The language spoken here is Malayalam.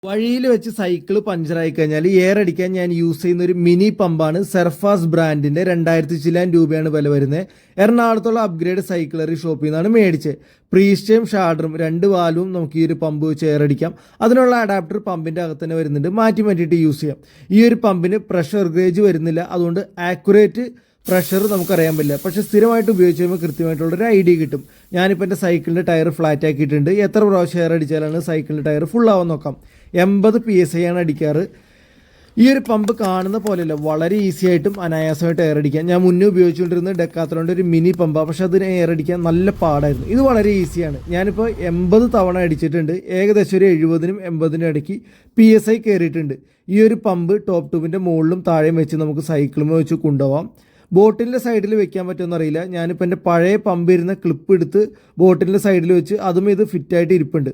വഴിയിൽ വെച്ച് സൈക്കിൾ പഞ്ചറായി കഴിഞ്ഞാൽ എയർ അടിക്കാൻ ഞാൻ യൂസ് ചെയ്യുന്ന ഒരു മിനി പമ്പാണ് സർഫാസ് ബ്രാൻഡിന്റെ 2000 ചില്ലാൻ രൂപയാണ് വില വരുന്നത്. എറണാകുളത്തുള്ള അപ്ഗ്രേഡ് സൈക്കിളറി ഷോപ്പിൽ നിന്നാണ് മേടിച്ചത്. പ്രീസ്റ്റയും ഷാർഡറും 2 വാൽവും നമുക്ക് ഈ ഒരു പമ്പ് വെച്ച് എയർ അടിക്കാം. അതിനുള്ള അഡാപ്റ്റർ പമ്പിന്റെ അകത്ത് തന്നെ വരുന്നുണ്ട്, മാറ്റിയിട്ട് യൂസ് ചെയ്യാം. ഈ ഒരു പമ്പിന് പ്രഷർ ഗേജ് വരുന്നില്ല, അതുകൊണ്ട് ആക്യുറേറ്റ് പ്രഷർ നമുക്കറിയാൻ പറ്റില്ല. പക്ഷേ സ്ഥിരമായിട്ട് ഉപയോഗിച്ച് കഴിയുമ്പോൾ കൃത്യമായിട്ടുള്ളൊരു ഐഡിയ കിട്ടും. ഞാനിപ്പോൾ എൻ്റെ സൈക്കിളിൻ്റെ ടയർ ഫ്ലാറ്റ് ആക്കിയിട്ടുണ്ട്. എത്ര പ്രാവശ്യം എയർ അടിച്ചാലാണ് സൈക്കിളിൻ്റെ ടയർ ഫുള്ളാവാൻ നോക്കാം. 80 PSI ആണ് അടിക്കാറ്. ഈ ഒരു പമ്പ് കാണുന്ന പോലെയല്ല, വളരെ ഈസി ആയിട്ടും അനായാസമായിട്ട് എയർ അടിക്കാം. ഞാൻ മുന്നേ ഉപയോഗിച്ചുകൊണ്ടിരുന്നത് ഡെക്കാത്തലോൻ്റെ ഒരു മിനി പമ്പാണ്, പക്ഷെ അതിന് എയർ അടിക്കാൻ നല്ല പാടായിരുന്നു. ഇത് വളരെ ഈസിയാണ്. ഞാനിപ്പോൾ 80 തവണ അടിച്ചിട്ടുണ്ട്. ഏകദേശം ഒരു 70നും 80നും ഇടയ്ക്ക് PSI കയറിയിട്ടുണ്ട്. ഈ ഒരു പമ്പ് ടോപ്പ് ട്യൂബിൻ്റെ മുകളിലും താഴെയും വെച്ച് നമുക്ക് സൈക്കിളും വെച്ച് കൊണ്ടുപോകാം. ബോട്ടിലിൻ്റെ സൈഡിൽ വെക്കാൻ പറ്റുമെന്ന് അറിയില്ല. ഞാനിപ്പോൾ എൻ്റെ പഴയ പമ്പ് ഇരുന്ന ക്ലിപ്പ് എടുത്ത് ബോട്ടിലിൻ്റെ സൈഡിൽ വെച്ച് അതും ഇത് ഫിറ്റായിട്ട് ഇരിപ്പുണ്ട്.